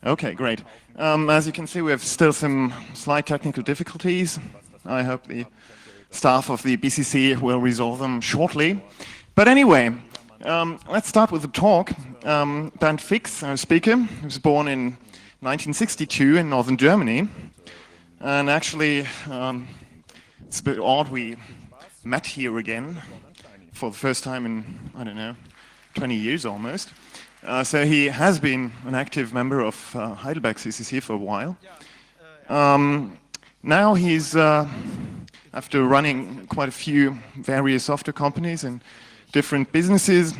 Okay, great. As you can see, we have still some slight technical difficulties. I hope the staff of the BCC will resolve them shortly. But anyway, let's start with the talk. Bernd Fix, our speaker, was born in 1962 in northern Germany. And actually, it's a bit odd we met here again for the first time in, I don't know, 20 years almost. So he has been an active member of Heidelberg CCC for a while. Now he's, after running quite a few various software companies in different businesses,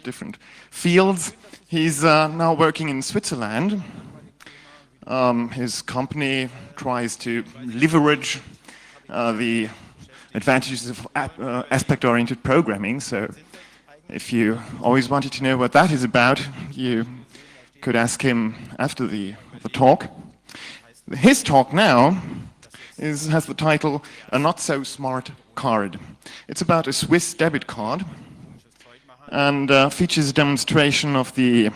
different fields, he's now working in Switzerland. His company tries to leverage the advantages of aspect-oriented programming. So if you always wanted to know what that is about, you could ask him after the talk. His talk now has the title, A Not So Smart Card. It's about a Swiss debit card and features a demonstration of the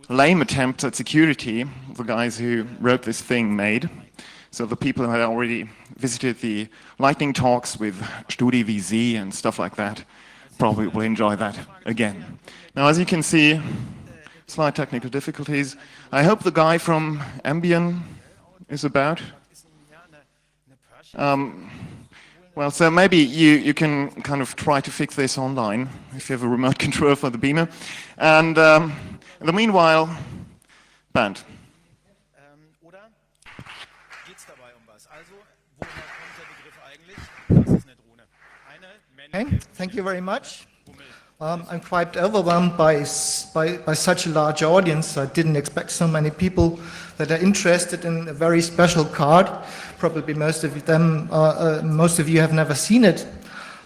lame attempts at security the guys who wrote this thing made. So the people who had already visited the lightning talks with StudiVZ and stuff like that probably will enjoy that again. Now, as you can see, slight technical difficulties. I hope the guy from Ambien is about. Well, so maybe you can kind of try to fix this online if you have a remote control for the beamer. And in the meanwhile, Bernd. Okay, thank you very much. I'm quite overwhelmed by such a large audience. I didn't expect so many people that are interested in a very special card. Probably most of you have never seen it.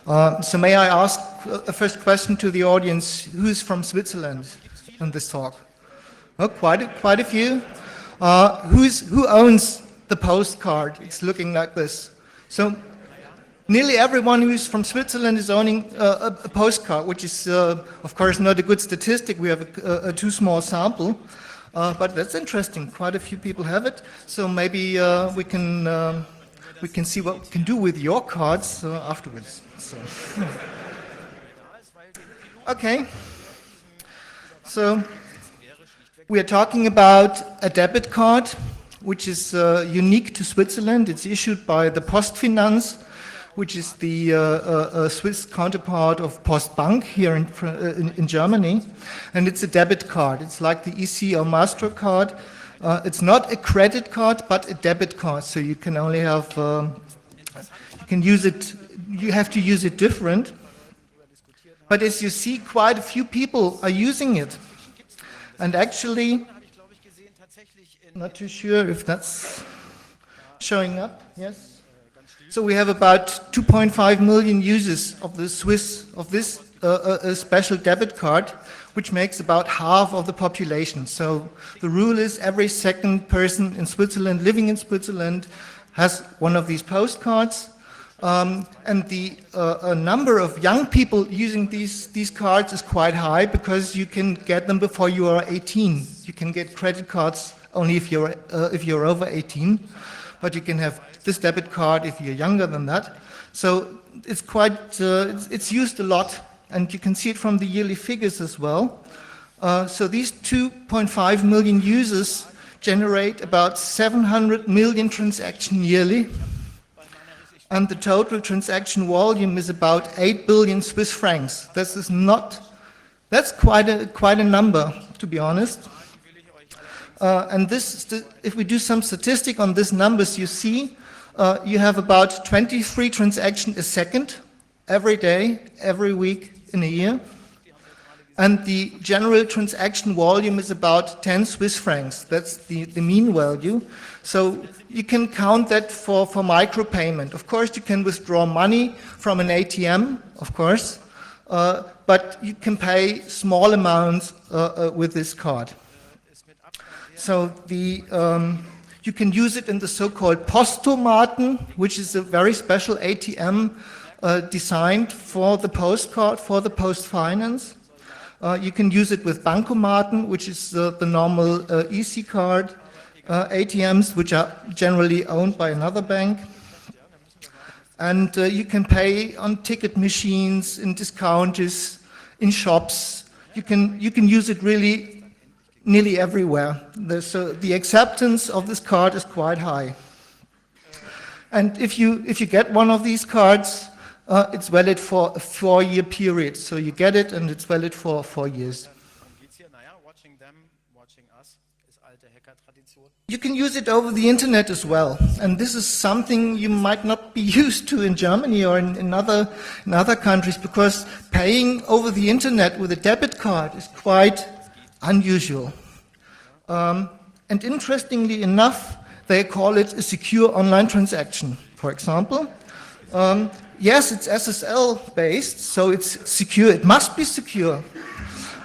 So may I ask a first question to the audience: who's from Switzerland in this talk? Oh, quite a few. Who owns the postcard? It's looking like this. So nearly everyone who's from Switzerland is owning a postcard, which is, of course, not a good statistic. We have a too small sample, but that's interesting. Quite a few people have it, so maybe we can see what we can do with your cards afterwards. So. Okay, so we are talking about a debit card, which is unique to Switzerland. It's issued by the Postfinanz, which is the Swiss counterpart of Postbank here in Germany. And it's a debit card. It's like the EC or MasterCard. It's not a credit card, but a debit card. So you can only have, you can use it, you have to use it different. But as you see, quite a few people are using it. And actually, not too sure if that's showing up, yes? So we have about 2.5 million users of this special debit card, which makes about half of the population. So the rule is every second person in Switzerland, living in Switzerland, has one of these postcards. And the number of young people using these cards is quite high because you can get them before you are 18. You can get credit cards only if you're over 18, but you can have this debit card if you're younger than that. So it's quite, it's used a lot, and you can see it from the yearly figures as well. So these 2.5 million users generate about 700 million transactions yearly, and the total transaction volume is about 8 billion Swiss francs. That's quite a number, to be honest. And this, if we do some statistic on these numbers, you see you have about 23 transactions a second, every day, every week in a year. And the general transaction volume is about 10 Swiss francs. That's the mean value. So you can count that for micropayment. Of course, you can withdraw money from an ATM, of course, but you can pay small amounts with this card. So you can use it in the so-called Postautomaten, which is a very special ATM designed for the postcard, for the Postfinanz. You can use it with Bankomaten, which is the normal EC card, ATMs, which are generally owned by another bank. And you can pay on ticket machines, in discounters, in shops. You can use it really nearly everywhere. So the acceptance of this card is quite high. And if you get one of these cards, it's valid for a 4-year period. So you get it and it's valid for 4 years. You can use it over the internet as well. And this is something you might not be used to in Germany or in other countries, because paying over the internet with a debit card is quite unusual. And interestingly enough, they call it a secure online transaction, for example. Yes, it's SSL based, so it's secure. It must be secure.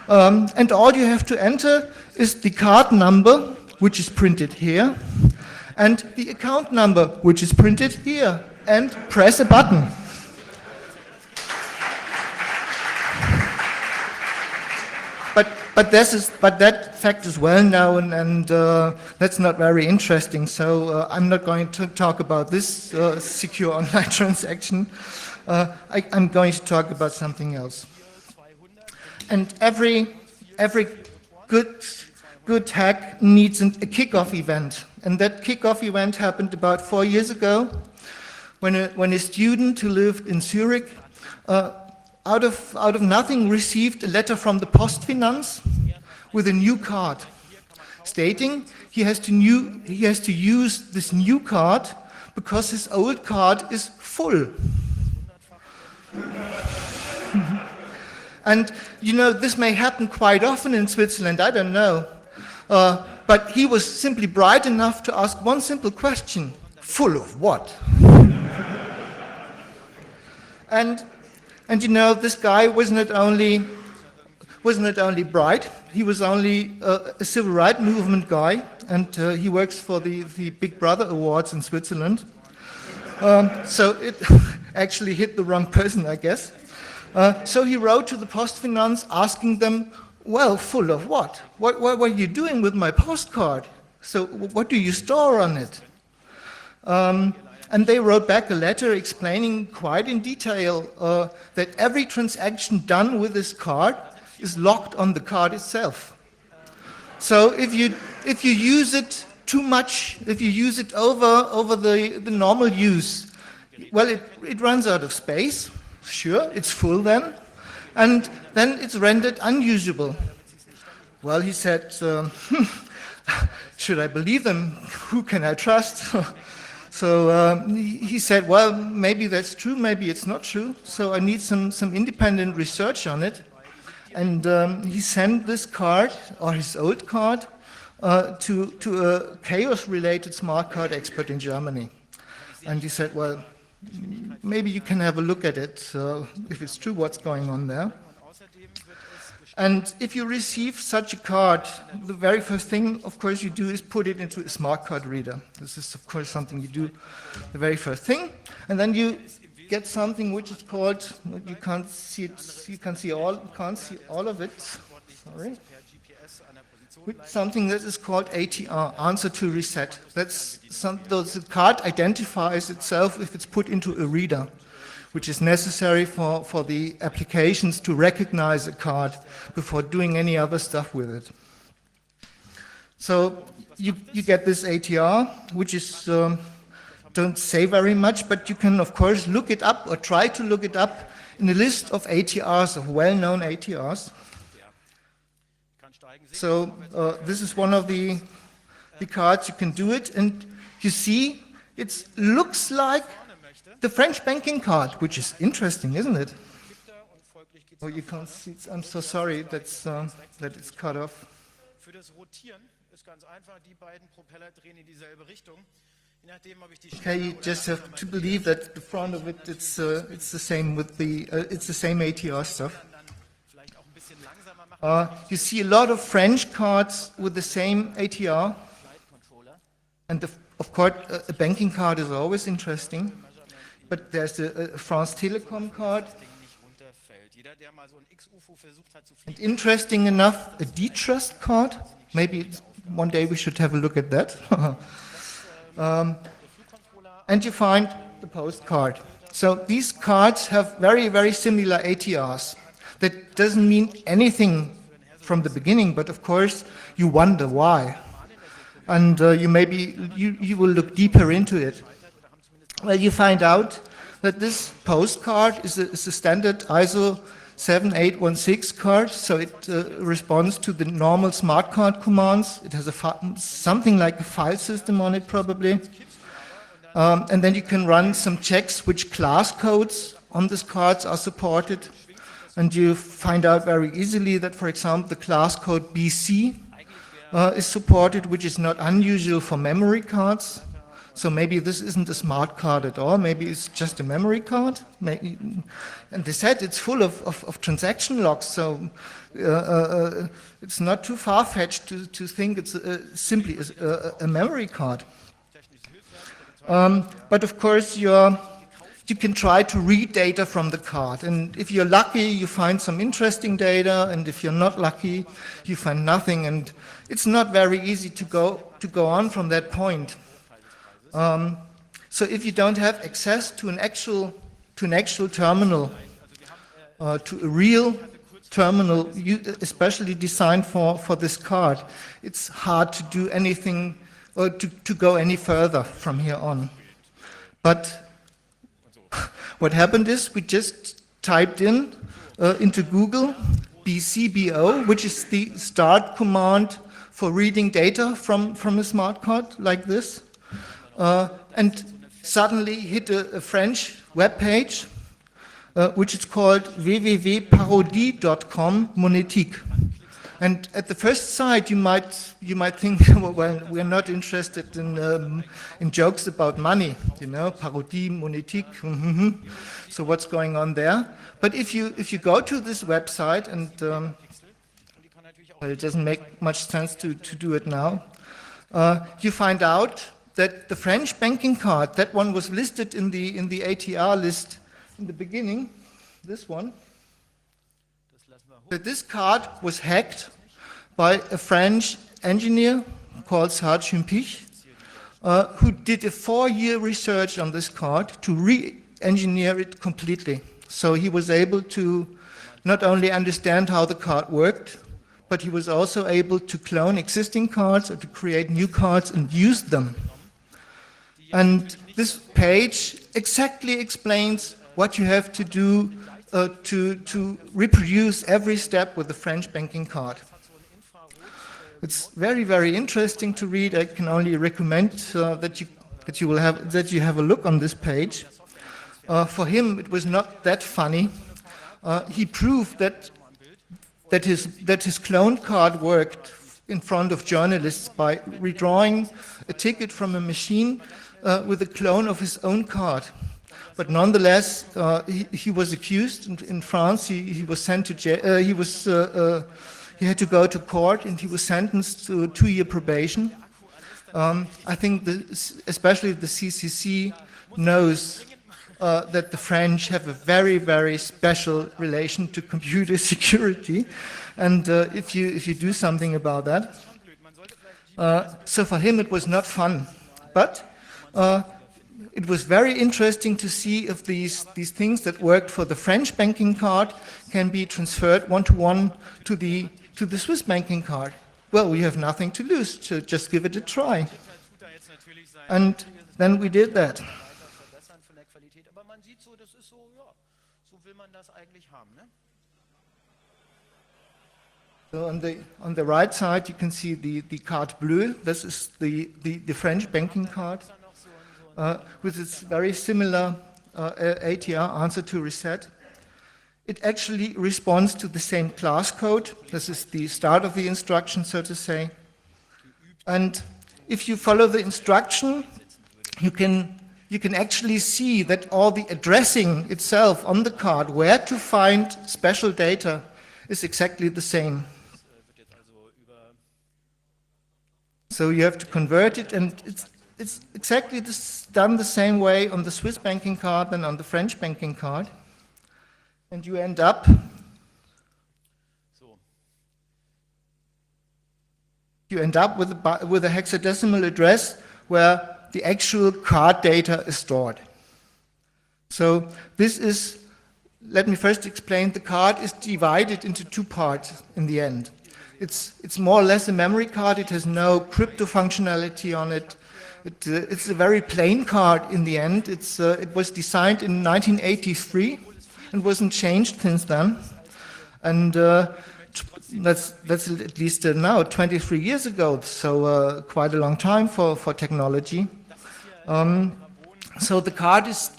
And all you have to enter is the card number, which is printed here, and the account number, which is printed here, and press a button. But that fact is well known, and that's not very interesting. So I'm not going to talk about this secure online transaction. I'm going to talk about something else. And every good hack needs a kickoff event, and that kickoff event happened about 4 years ago, when a student who lived in Zurich, out of nothing, received a letter from the Postfinanz with a new card, stating he has to use this new card because his old card is full. And you know, this may happen quite often in Switzerland, I don't know. But he was simply bright enough to ask one simple question: full of what? And you know, this guy was not only bright, he was only a civil rights movement guy, and he works for the Big Brother Awards in Switzerland. So it actually hit the wrong person, I guess. So he wrote to the Postfinanz asking them, well, full of what? What are you doing with my postcard? So what do you store on it? And they wrote back a letter explaining quite in detail that every transaction done with this card is locked on the card itself. So if you use it too much, if you use it over the normal use, well, it runs out of space. Sure, it's full then, and then it's rendered unusable. Well, he said, should I believe them? Who can I trust? So he said, well, maybe that's true, maybe it's not true. So I need some independent research on it. And he sent this card, or his old card, to a chaos-related smart card expert in Germany. And he said, well, maybe you can have a look at it, if it's true what's going on there. And if you receive such a card, the very first thing, of course, you do is put it into a smart card reader. This is, of course, something you do the very first thing. And then you get something which is called, you can't see it, you can't see all of it, sorry. Something that is called ATR, answer to reset. That's the card identifies itself if it's put into a reader, which is necessary for the applications to recognize a card before doing any other stuff with it. So you get this ATR, which is, don't say very much, but you can, of course, look it up or try to look it up in a list of ATRs, of well-known ATRs. So this is one of the cards. You can do it, and you see it looks like the French banking card, which is interesting, isn't it? Oh, you can't see it. I'm so sorry that it's cut off. Okay, you just have to believe that the front of it, it's the same with it's the same ATR stuff. You see a lot of French cards with the same ATR, and of course a banking card is always interesting, but there's a France Telecom card, And interesting enough, a D-Trust card, maybe one day we should have a look at that. And you find the postcard. So these cards have very, very similar ATRs. That doesn't mean anything from the beginning, but of course you wonder why. And you will look deeper into it. Well, you find out that this postcard is a standard ISO 7816 card, so it responds to the normal smart card commands. It has something like a file system on it, probably. And then you can run some checks which class codes on these cards are supported. And you find out very easily that, for example, the class code BC is supported, which is not unusual for memory cards. So maybe this isn't a smart card at all. Maybe it's just a memory card. And they said it's full of transaction logs. So it's not too far-fetched to think it's simply a memory card. But of course, you can try to read data from the card. And if you're lucky, you find some interesting data. And if you're not lucky, you find nothing. And it's not very easy to go on from that point. So if you don't have access to an actual terminal, to a real terminal, especially designed for this card, it's hard to do anything or to go any further from here on. But what happened is we just typed into Google BCBO, which is the start command for reading data from a smart card like this. And suddenly hit a French web page, which is called www.parodie.com monétique. And at the first sight, you might think, well, we're not interested in jokes about money, parodie, monétique. So what's going on there? But if you go to this website, and well, it doesn't make much sense to do it now, you find out that the French banking card, that one was listed in the ATR list in the beginning, this one, that this card was hacked by a French engineer called Hodgepodge, who did a 4-year research on this card to re-engineer it completely. So he was able to not only understand how the card worked, but he was also able to clone existing cards or to create new cards and use them. And this page exactly explains what you have to do to reproduce every step with the French banking card. It's very, very interesting to read. I can only recommend that you have a look on this page. For him, it was not that funny. He proved that his cloned card worked in front of journalists by redrawing a ticket from a machine with a clone of his own card. But nonetheless, he was accused in France. He was sent to jail. He had to go to court, and he was sentenced to a 2-year probation. I think especially the CCC knows that the French have a very, very special relation to computer security, and if you do something about that, so for him it was not fun, but it was very interesting to see if these things that worked for the French banking card can be transferred one-to-one to the Swiss banking card. Well, we have nothing to lose, so just give it a try. And then we did that. So on the right side, you can see the carte bleue. This is the French banking card with its very similar ATR, answer to reset. It actually responds to the same class code. This is the start of the instruction, so to say. And if you follow the instruction, you can actually see that all the addressing itself on the card, where to find special data, is exactly the same. So you have to convert it, and it's exactly done the same way on the Swiss banking card than on the French banking card. And you end up with a hexadecimal address where the actual card data is stored. So this is, let me first explain, the card is divided into two parts in the end. It's more or less a memory card. It has no crypto functionality on it. It's a very plain card in the end. It was designed in 1983 and wasn't changed since then. And that's at least now 23 years ago, so quite a long time for technology. So the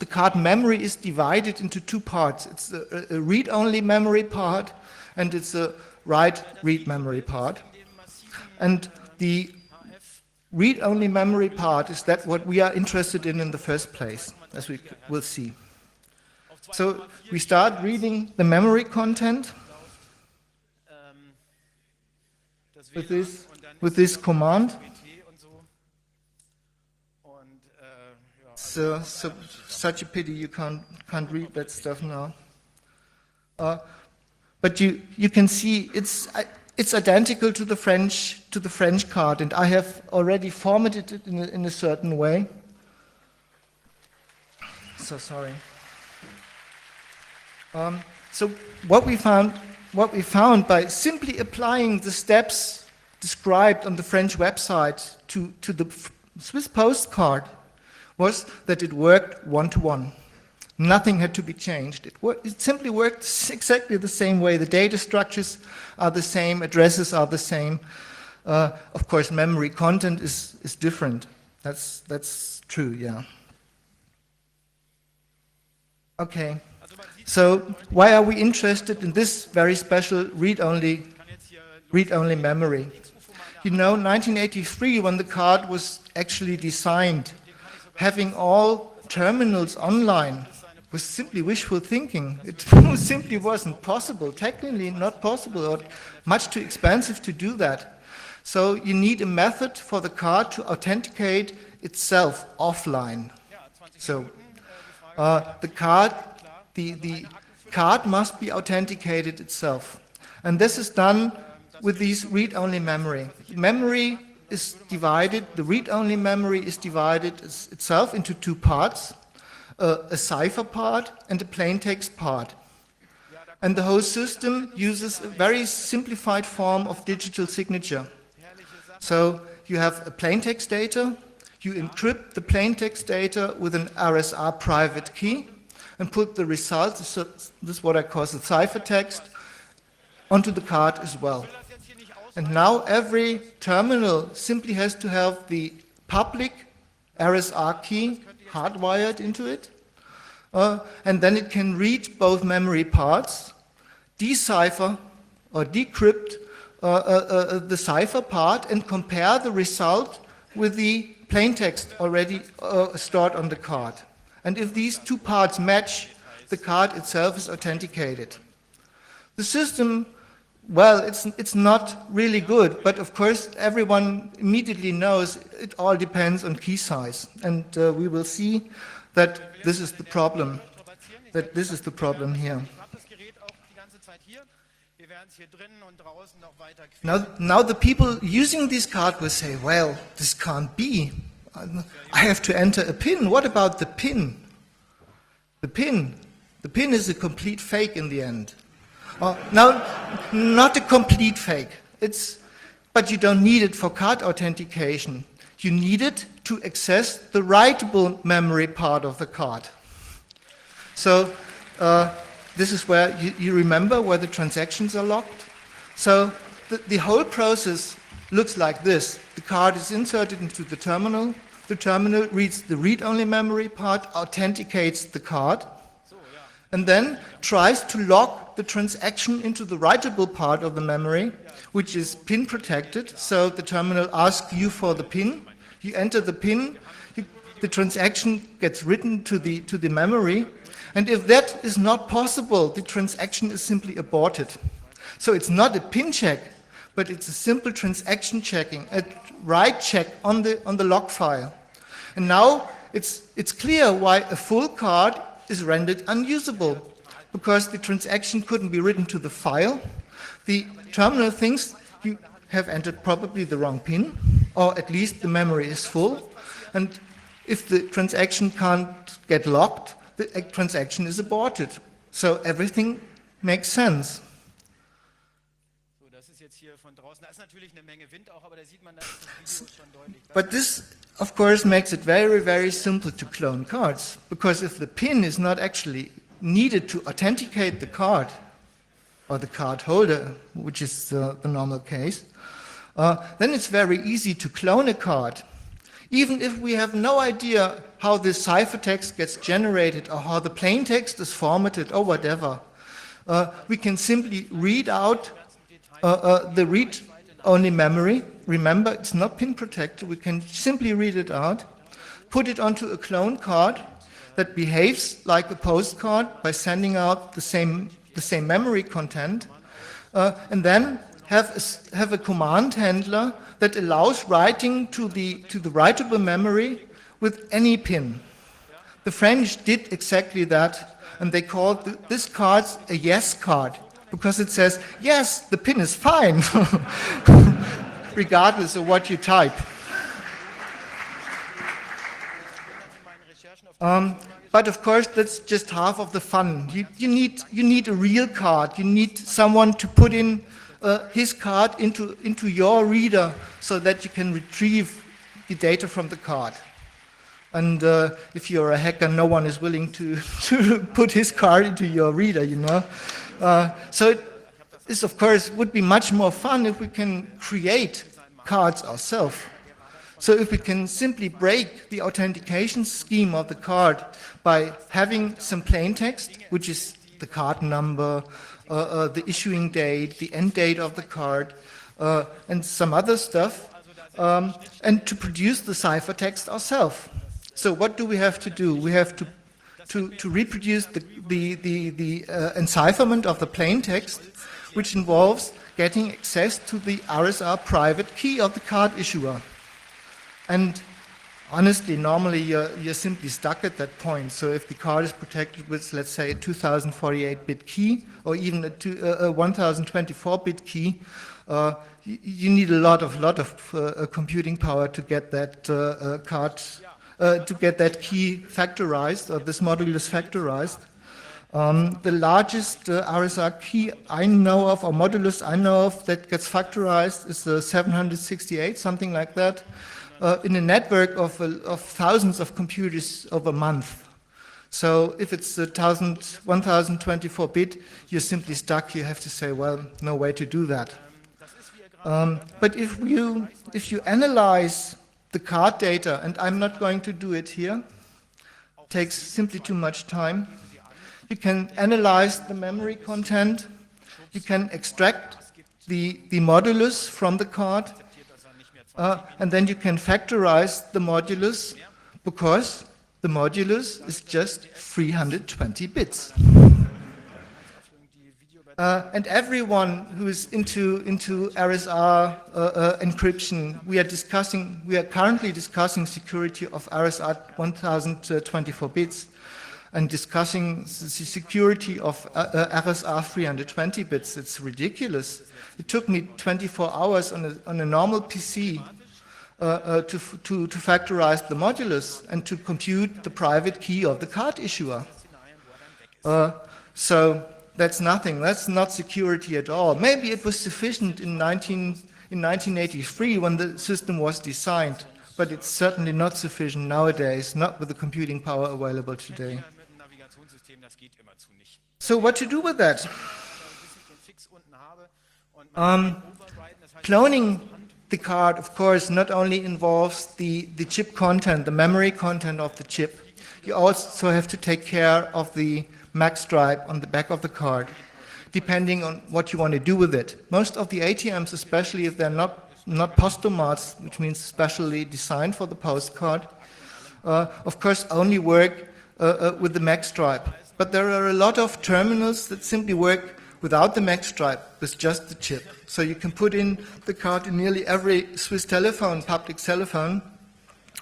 card memory is divided into two parts. It's a read-only memory part, and it's a write-read memory part. And the read-only memory part is that what we are interested in the first place, as we will see. So we start reading the memory content with this command. So such a pity you can't read that stuff now. But you can see it's identical to the French card, and I have already formatted it in a certain way. So sorry. So what we found by simply applying the steps described on the French website to the Swiss postcard was that it worked one-to-one. Nothing had to be changed. It simply worked exactly the same way. The data structures are the same, addresses are the same. Of course, memory content is different. That's true, yeah. Okay, so why are we interested in this very special read-only memory? You know, 1983, when the card was actually designed, having all terminals online was simply wishful thinking. It simply wasn't possible, technically not possible, or much too expensive to do that. So you need a method for the card to authenticate itself offline. So the card must be authenticated itself. And this is done with these read-only memory. Memory is divided, the read-only memory is divided itself into two parts, a cipher part and a plaintext part. And the whole system uses a very simplified form of digital signature. So you have a plaintext data, you encrypt the plaintext data with an RSA private key and put the result, so this is what I call the ciphertext, onto the card as well. And now every terminal simply has to have the public RSA key hardwired into it, and then it can read both memory parts, decipher or decrypt the cipher part, and compare the result with the plaintext already stored on the card. And if these two parts match, the card itself is authenticated. The system, well, it's not really good, but of course everyone immediately knows it all depends on key size. And we will see that this is the problem, here. Now the people using this card will say, well, this can't be. I have to enter a PIN. What about the PIN? The PIN is a complete fake in the end. Now, not a complete fake. But you don't need it for card authentication. You need it to access the writable memory part of the card. So this is where you remember where the transactions are locked. So the whole process looks like this. The card is inserted into the terminal. The terminal reads the read-only memory part, authenticates the card, and then tries to lock the transaction into the writable part of the memory, which is PIN protected. So the terminal asks you for the PIN. You enter the PIN. The transaction gets written to the memory. And if that is not possible, the transaction is simply aborted. So it's not a PIN check, but it's a simple transaction checking, a write check on the log file. And now it's clear why a full card is rendered unusable. because the transaction couldn't be written to the file. The terminal thinks you have entered probably the wrong PIN, or at least the memory is full. And if the transaction can't get locked, the transaction is aborted. So everything makes sense. But this, of course, makes it very, very simple to clone cards, because if the PIN is not actually needed to authenticate the card, or the card holder, which is the normal case, then it's very easy to clone a card. Even if we have no idea how this ciphertext gets generated or how the plain text is formatted or whatever, we can simply read out the read-only memory. Remember, it's not PIN protected. We can simply read it out, put it onto a clone card that behaves like a postcard by sending out the same memory content, and then have a command handler that allows writing to the writable memory with any PIN. The French did exactly that, and they called this card a yes card, because it says, yes, the PIN is fine, regardless of what you type. But of course, that's just half of the fun. You need a real card. You need someone to put in his card into your reader so that you can retrieve the data from the card. And if you're a hacker, no one is willing to put his card into your reader, you know. So this, of course, would be much more fun if we can create cards ourselves. So if we can simply break the authentication scheme of the card by having some plain text, which is the card number, the issuing date, the end date of the card, and some other stuff, and to produce the ciphertext ourselves. So what do we have to do? We have to reproduce the encipherment of the plain text, which involves getting access to the RSA private key of the card issuer. And honestly, normally you're simply stuck at that point. So if the card is protected with, let's say, a 2048-bit key, or even a 1024-bit key, you need a lot of computing power to get that to get that key factorized, or this modulus factorized. The largest RSA key I know of, or modulus I know of, that gets factorized is the 768, something like that. In a network of thousands of computers over a month. So if it's 1024-bit, you're simply stuck. You have to say, well, no way to do that. But if you analyze the card data, and I'm not going to do it here, it takes simply too much time. You can analyze the memory content. You can extract the modulus from the card. And then you can factorize the modulus, because the modulus is just 320 bits. And everyone who is into RSA encryption, we are currently discussing security of RSA 1024 bits, and discussing the security of RSA 320 bits. It's ridiculous. It took me 24 hours on a normal PC to factorize the modulus and to compute the private key of the card issuer. So that's nothing. That's not security at all. Maybe it was sufficient in 1983 when the system was designed, but it's certainly not sufficient nowadays, not with the computing power available today. So what to do with that? Cloning the card, of course, not only involves the chip content, the memory content of the chip. You also have to take care of the MAC stripe on the back of the card, depending on what you want to do with it. Most of the ATMs, especially if they're not postomats, which means specially designed for the postcard, of course only work with the MAC stripe. But there are a lot of terminals that simply work without the MAC stripe, with just the chip. So you can put in the card in nearly every Swiss telephone, public telephone,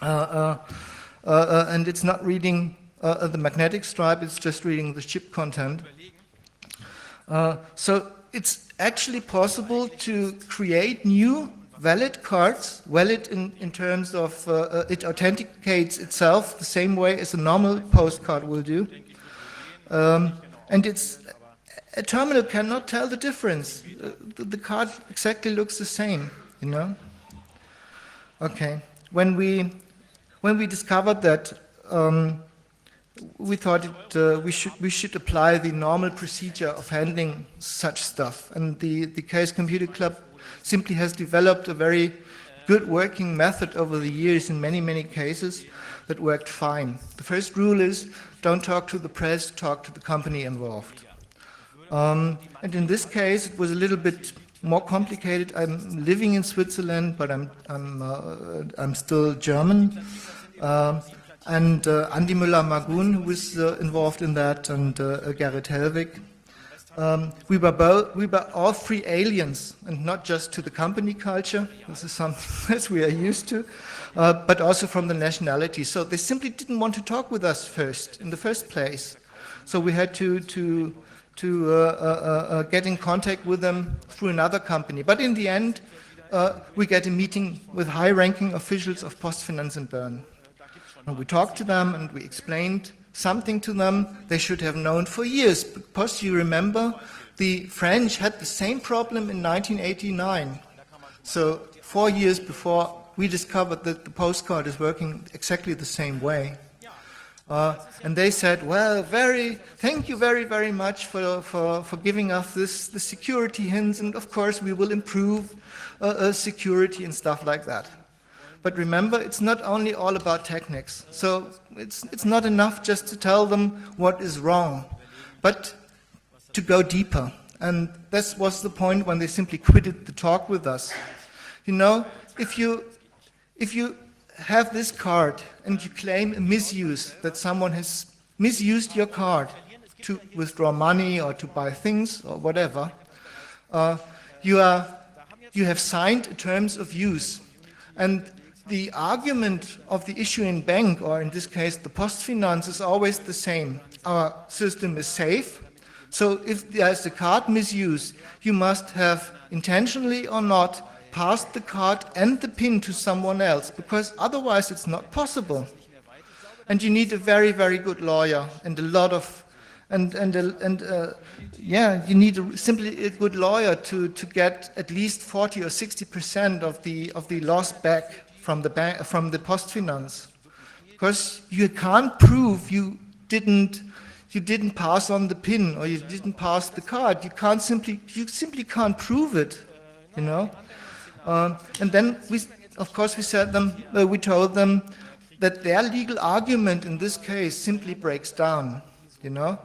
and it's not reading the magnetic stripe, it's just reading the chip content. So it's actually possible to create new valid cards, valid in terms of it authenticates itself the same way as a normal postcard will do. And a terminal cannot tell the difference. The card exactly looks the same, you know? Okay. When we discovered that, we thought we should apply the normal procedure of handling such stuff. And the Chaos Computer Club simply has developed a very good working method over the years in many, many cases that worked fine. The first rule is don't talk to the press, talk to the company involved. And in this case, it was a little bit more complicated. I'm living in Switzerland, but I'm still German. And Andi Müller-Magun, who was involved in that, and Gerrit Helwig. We were all free aliens, and not just to the company culture. This is something that we are used to, but also from the nationality. So they simply didn't want to talk with us in the first place. So we had to get in contact with them through another company. But in the end, we get a meeting with high-ranking officials of PostFinance in Bern. And we talked to them and we explained something to them they should have known for years. Because you remember, the French had the same problem in 1989. So 4 years before we discovered that the postcard is working exactly the same way. And they said, well, thank you very, very much for giving us the security hints, and of course we will improve security and stuff like that. But remember, it's not only all about techniques. So it's not enough just to tell them what is wrong, but to go deeper. And this was the point when they simply quitted the talk with us. You know, if you have this card and you claim a misuse, that someone has misused your card to withdraw money or to buy things or whatever, you have signed terms of use. And the argument of the issuing bank, or in this case the PostFinance, is always the same. Our system is safe, so if there is a card misuse, you must have, intentionally or not, passed the card and the PIN to someone else, because otherwise it's not possible. And you need a very, very good lawyer and a lot of, you need simply a good lawyer to get at least 40 or 60% of the loss back from the PostFinance, because you can't prove you didn't pass on the PIN or you didn't pass the card. You simply can't prove it, you know. And then we told them that their legal argument in this case simply breaks down, you know.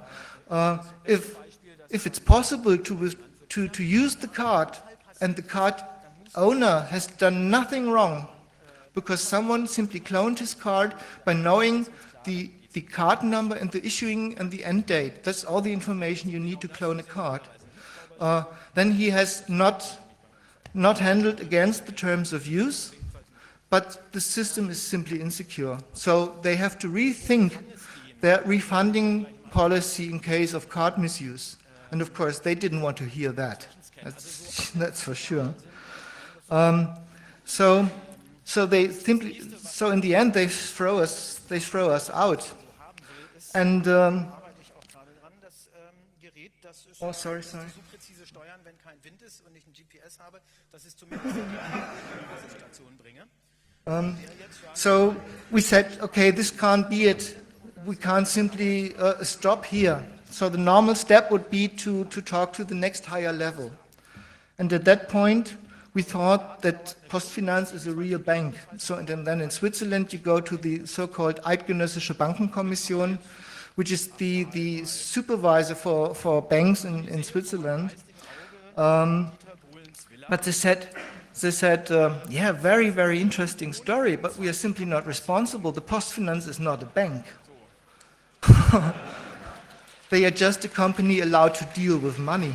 If it's possible to use the card and the card owner has done nothing wrong, because someone simply cloned his card by knowing the card number and the issuing and the end date. That's all the information you need to clone a card. Then he has not handled against the terms of use, but the system is simply insecure. So they have to rethink their refunding policy in case of card misuse. And of course, they didn't want to hear that. That's for sure. So in the end, they throw us out. And oh, sorry. So we said, okay, this can't be it. We can't simply stop here. So the normal step would be to talk to the next higher level. And at that point, we thought that PostFinance is a real bank. So and then in Switzerland, you go to the so-called Eidgenössische Bankenkommission, which is the supervisor for banks in Switzerland. But they said, yeah, very, very interesting story, but we are simply not responsible. The PostFinance is not a bank. They are just a company allowed to deal with money.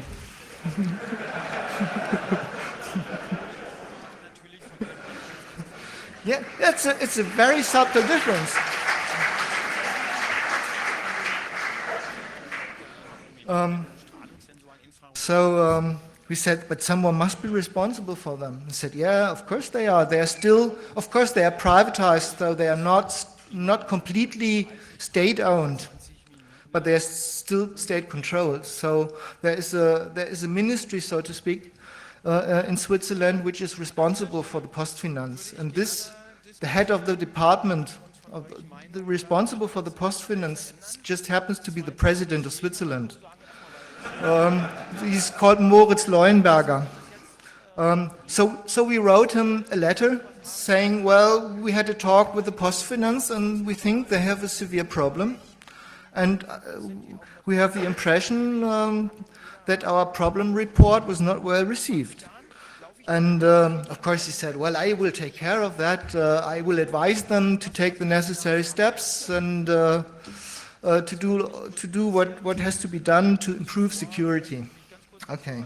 Yeah, it's a very subtle difference. So we said, but someone must be responsible for them. He said, yeah, of course they are. They are still, of course they are privatized, so they are not completely state-owned, but they are still state-controlled. So there is a ministry, so to speak, in Switzerland, which is responsible for the Postfinance. And the head of the department, the responsible for the Postfinance, just happens to be the president of Switzerland. He's called Moritz Leuenberger. So we wrote him a letter saying, well, we had a talk with the Postfinance and we think they have a severe problem. And we have the impression that our problem report was not well received. And of course he said, well, I will take care of that. I will advise them to take the necessary steps and to do what has to be done to improve security. Okay.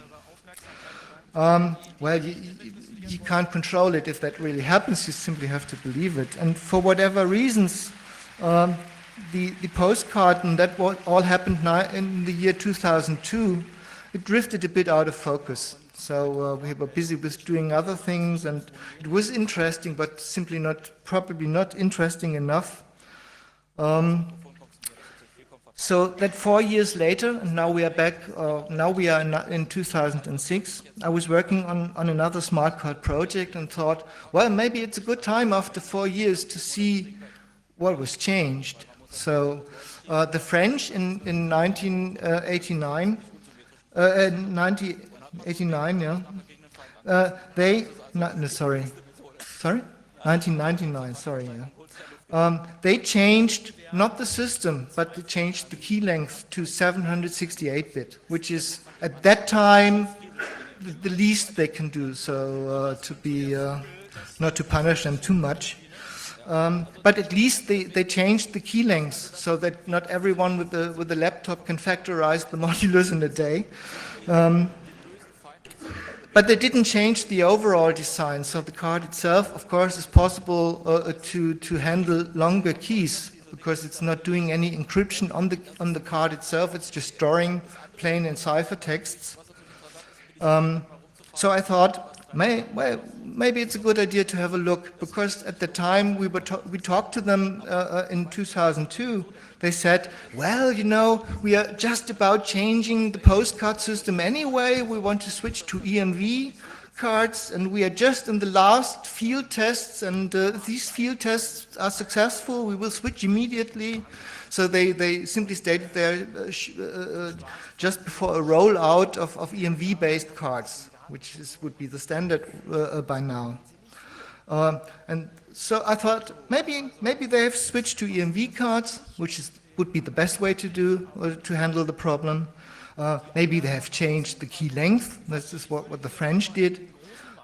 Well, you can't control it if that really happens. You simply have to believe it. And for whatever reasons, the postcard, and that all happened in the year 2002, it drifted a bit out of focus. So we were busy with doing other things, and it was interesting, but simply probably not interesting enough. So that 4 years later, and now we are back, now we are in 2006, I was working on another smart card project and thought, well, maybe it's a good time after 4 years to see what was changed. So the French in 1989, 1999, sorry, yeah. They changed not the system, but they changed the key length to 768-bit, which is at that time the least they can do. So to be not to punish them too much, but at least they changed the key lengths so that not everyone with a laptop can factorize the modulus in a day. But they didn't change the overall design. So the card itself, of course, is possible to handle longer keys because it's not doing any encryption on the card itself. It's just storing plain and ciphertexts. So I thought, maybe it's a good idea to have a look, because at the time we talked to them in 2002. They said, well, you know, we are just about changing the postcard system anyway. We want to switch to EMV cards, and we are just in the last field tests, and if these field tests are successful, we will switch immediately. So they simply stated there just before a rollout of EMV-based cards, which would be the standard by now. And so I thought maybe they have switched to EMV cards, which would be the best way to handle the problem. Maybe they have changed the key length. This is what the French did.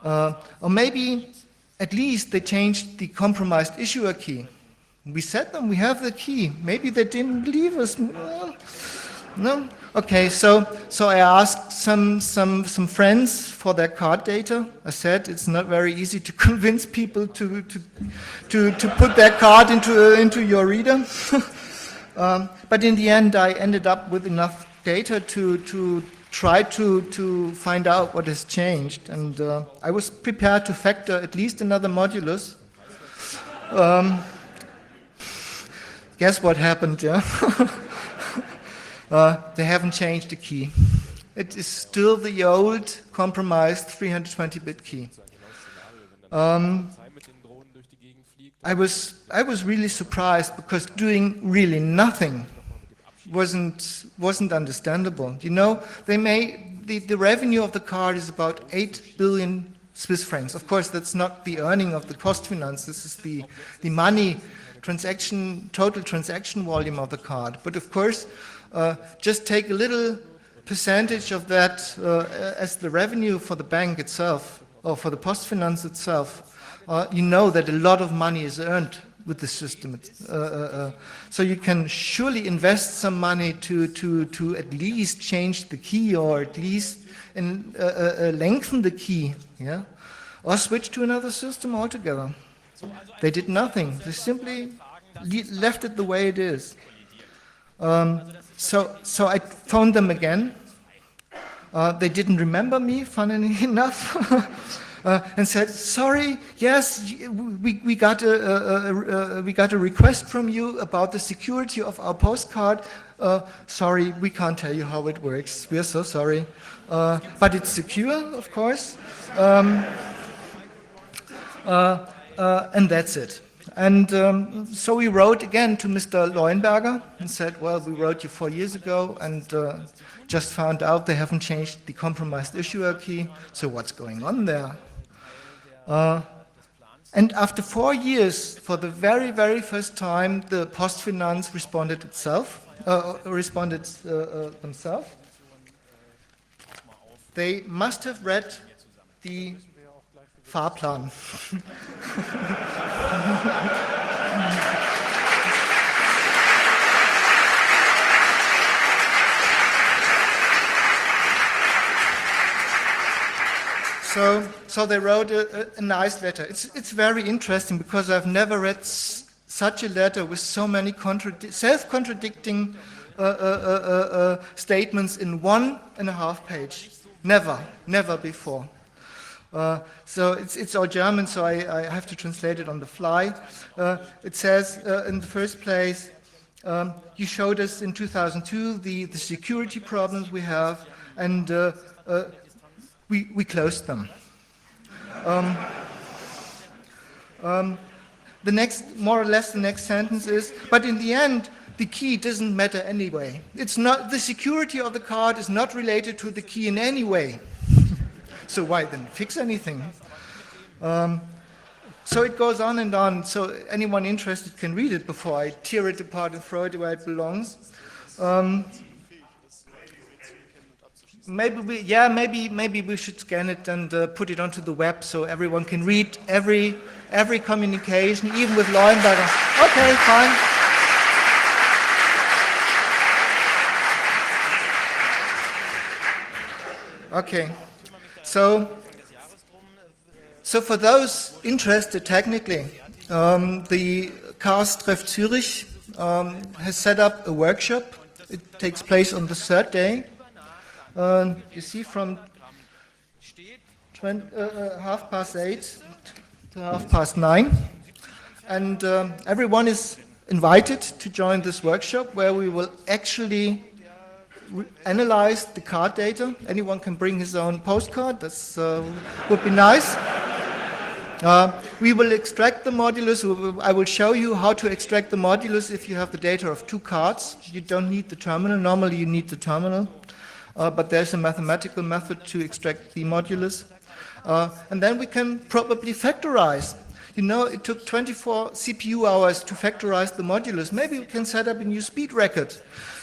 Or maybe at least they changed the compromised issuer key. We said them, we have the key. Maybe they didn't believe us. No? Okay, so I asked some friends for their card data. I said it's not very easy to convince people to put their card into your reader. But in the end, I ended up with enough data to try to find out what has changed. And I was prepared to factor at least another modulus. Guess what happened, yeah? They haven't changed the key. It is still the old compromised 320-bit key. I was really surprised because doing really nothing wasn't understandable. You know, the revenue of the card is about 8 billion Swiss francs. Of course, that's not the earning of the Postfinance. This is the money total transaction volume of the card. But of course, just take a little percentage of that as the revenue for the bank itself, or for the Postfinance itself. You know that a lot of money is earned with the system. So you can surely invest some money to at least change the key, or at least lengthen the key, yeah, or switch to another system altogether. They did nothing. They simply left it the way it is. So I phoned them again. They didn't remember me, funnily enough, and said, "Sorry, yes, we got a request from you about the security of our postcard. Sorry, we can't tell you how it works. We are so sorry, but it's secure, of course." And that's it. And so we wrote again to Mr. Leuenberger and said, "Well, we wrote you 4 years ago and just found out they haven't changed the compromised issuer key. So what's going on there?" And after 4 years, for the very, very first time, the Postfinanz responded themselves. They must have read the Fahrplan. So they wrote a nice letter. It's very interesting because I've never read such a letter with so many self-contradicting statements in 1.5 pages. Never before. So it's all German, so I have to translate it on the fly. It says, in the first place, you showed us in 2002 the security problems we have, and we closed them. The next, more or less, the next sentence is, but in the end, the key doesn't matter anyway. It's not, the security of the card is not related to the key in any way. So why then fix anything? So it goes on and on. So anyone interested can read it before I tear it apart and throw it where it belongs. Maybe we should scan it and put it onto the web so everyone can read every communication, even with Leuenberger. Okay, fine. Okay. So for those interested technically, the Chaos Treff Zürich has set up a workshop. It takes place on the third day. You see, from 8:30 to 9:30. And everyone is invited to join this workshop where we will actually analyze the card data. Anyone can bring his own postcard. That would be nice. We will extract the modulus. I will show you how to extract the modulus if you have the data of 2 cards. You don't need the terminal. Normally you need the terminal. But there's a mathematical method to extract the modulus. And then we can probably factorize. You know, it took 24 CPU hours to factorize the modulus. Maybe we can set up a new speed record.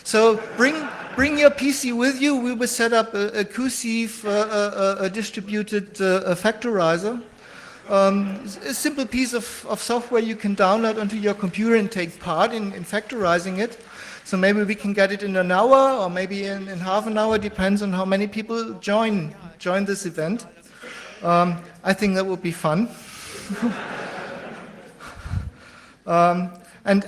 So bring your PC with you. We will set up a QCIV, a distributed factorizer. A simple piece of software you can download onto your computer and take part in factorizing it. So maybe we can get it in an hour or maybe in half an hour, depends on how many people join this event. I think that would be fun. And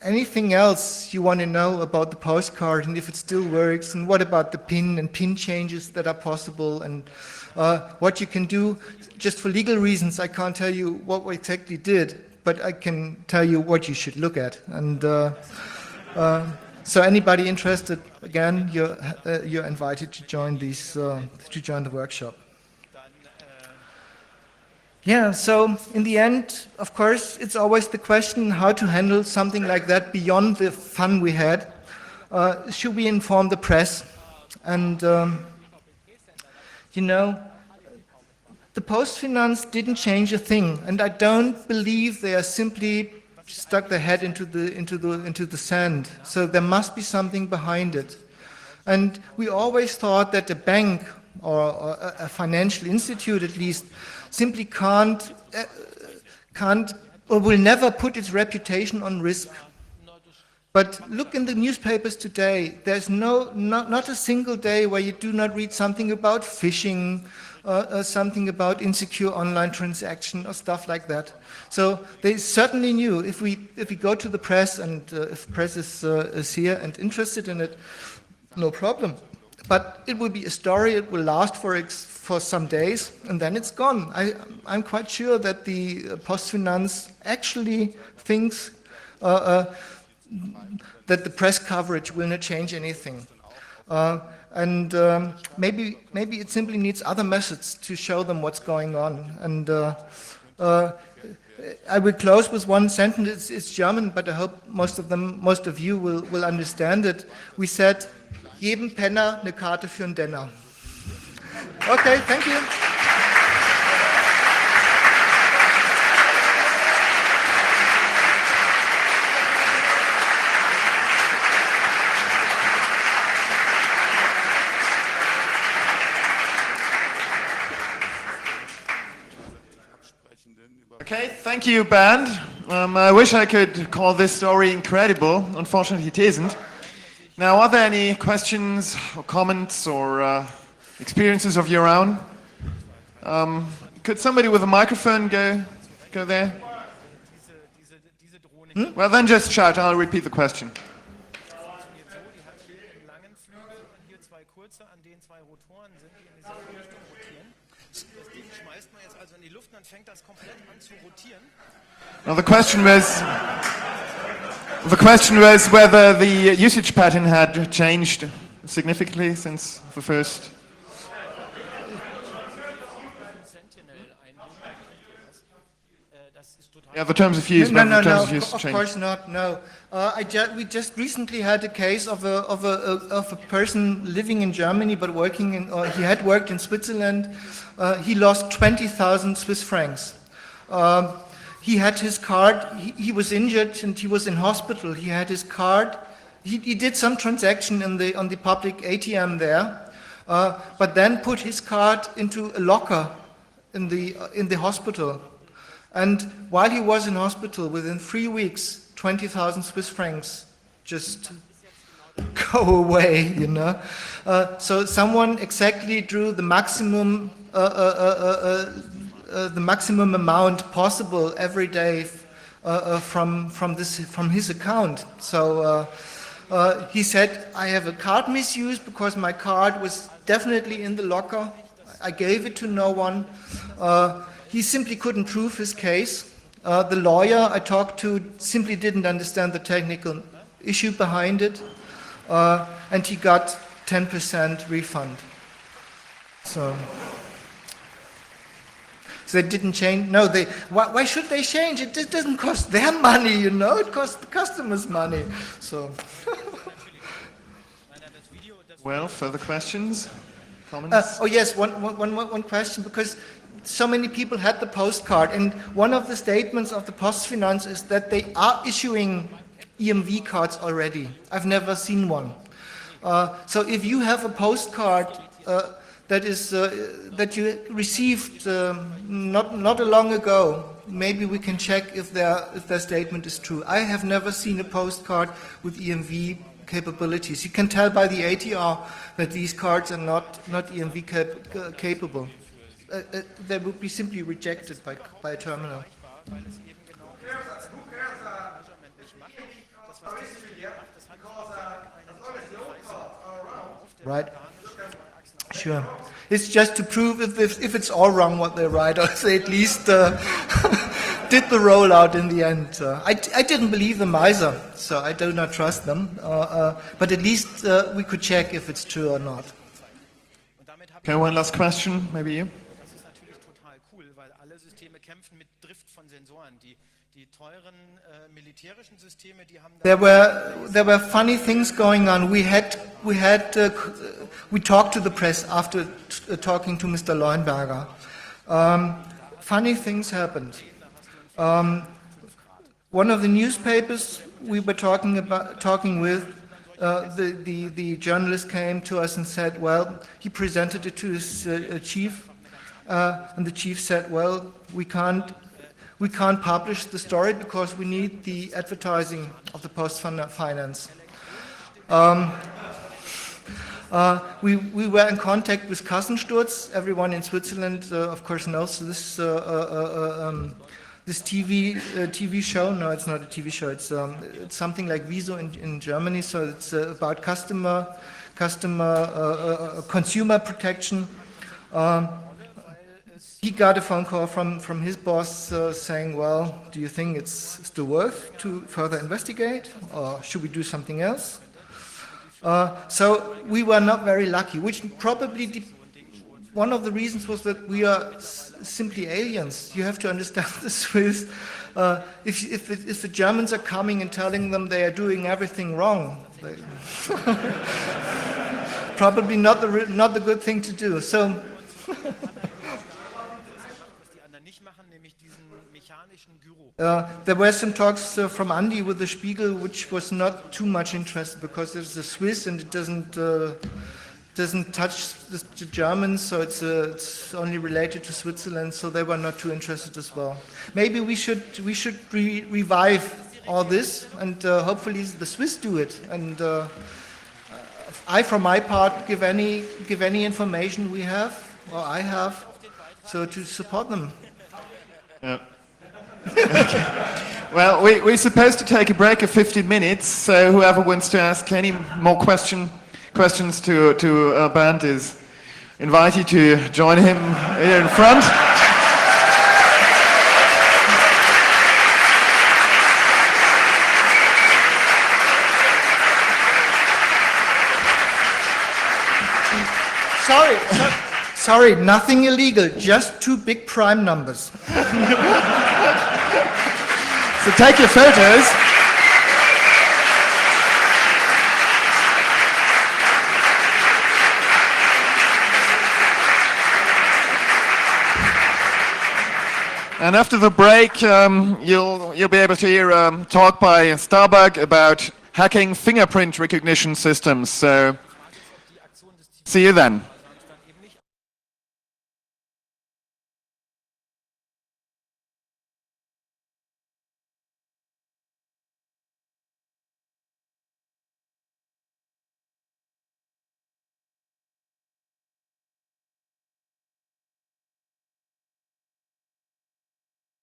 anything else you want to know about the postcard and if it still works, and what about the PIN and PIN changes that are possible, and what you can do. Just for legal reasons, I can't tell you what we exactly did, but I can tell you what you should look at. And so anybody interested, again, you're invited to join the workshop. Yeah, so in the end, of course, it's always the question how to handle something like that beyond the fun we had. Should we inform the press? And, you know, the Postfinanz didn't change a thing, and I don't believe they are simply stuck their head into the sand. So there must be something behind it. And we always thought that a bank or a financial institute, at least, simply can't or will never put its reputation on risk. But look in the newspapers today. There's not a single day where you do not read something about phishing, something about insecure online transaction or stuff like that. So they certainly knew if we go to the press and if press is here and interested in it, no problem. but it will be a story, it will last for some days, and then it's gone. I'm quite sure that the Postfinanz actually thinks that the press coverage will not change anything. And maybe it simply needs other methods to show them what's going on. And I will close with one sentence. It's German, but I hope most of you will understand it. We said, jedem Penner eine Karte für einen Denner. Okay, thank you. Okay, thank you, Bernd. I wish I could call this story incredible. Unfortunately, it isn't. Now, are there any questions or comments or experiences of your own? Could somebody with a microphone go there? Well, then just shout. I'll repeat the question. Well, the question was whether the usage pattern had changed significantly since the first. Yeah, the terms of use. No, of course not. No, we just recently had a case of a person living in Germany but working in. He had worked in Switzerland. He lost 20,000 Swiss francs. He had his card. He was injured and he was in hospital. He had his card. He did some transaction on the public ATM there, but then put his card into a locker in the hospital. And while he was in hospital, within 3 weeks, 20,000 Swiss francs just go away, you know. So someone exactly drew the maximum amount possible every day from his account. So he said, I have a card misuse because my card was definitely in the locker. I gave it to no one. He simply couldn't prove his case. The lawyer I talked to simply didn't understand the technical issue behind it, and he got 10% refund. So they didn't change. No, why should they change? It doesn't cost their money, you know. It costs the customers money. So. Well, further questions, comments? Oh yes, one question, because so many people had the postcard, and one of the statements of the Postfinanz is that they are issuing EMV cards already. I've never seen one. So if you have a postcard that you received not long ago, maybe we can check if their statement is true. I have never seen a postcard with EMV capabilities. You can tell by the ATR that these cards are not EMV capable. They would be simply rejected by a terminal. Right. Sure. It's just to prove if it's all wrong what they write, or they at least did the rollout in the end. I didn't believe them either, so I do not trust them. But at least we could check if it's true or not. Okay, one last question, maybe you. There were funny things going on. We talked to the press after talking to Mr. Leuenberger. Funny things happened. One of the newspapers we were talking with, the journalist came to us and said, well, he presented it to his chief, and the chief said, well, we can't publish the story because we need the advertising of the Postfinanz. We were in contact with Kassensturz. Everyone in Switzerland, of course, knows this this TV show. No, it's not a TV show. It's something like Wieso in Germany. So it's about consumer protection. He got a phone call from his boss saying, well, do you think it's still worth to further investigate, or should we do something else? So we were not very lucky, which probably one of the reasons was that we are simply aliens. You have to understand the Swiss. If the Germans are coming and telling them they are doing everything wrong, probably not the good thing to do. So. There were some talks from Andy with the Spiegel, which was not too much interested because it's a Swiss and it doesn't touch the Germans, so it's only related to Switzerland. So they were not too interested as well. Maybe we should revive all this, and hopefully the Swiss do it. And I, for my part, give any information we have or I have, so to support them. Yeah. Okay. Well, we're supposed to take a break of 15 minutes, so whoever wants to ask any more questions to Bernd is invited to join him here in front. Sorry, nothing illegal, just two big prime numbers. So take your photos. And after the break, you'll be able to hear a talk by Starbuck about hacking fingerprint recognition systems. So see you then.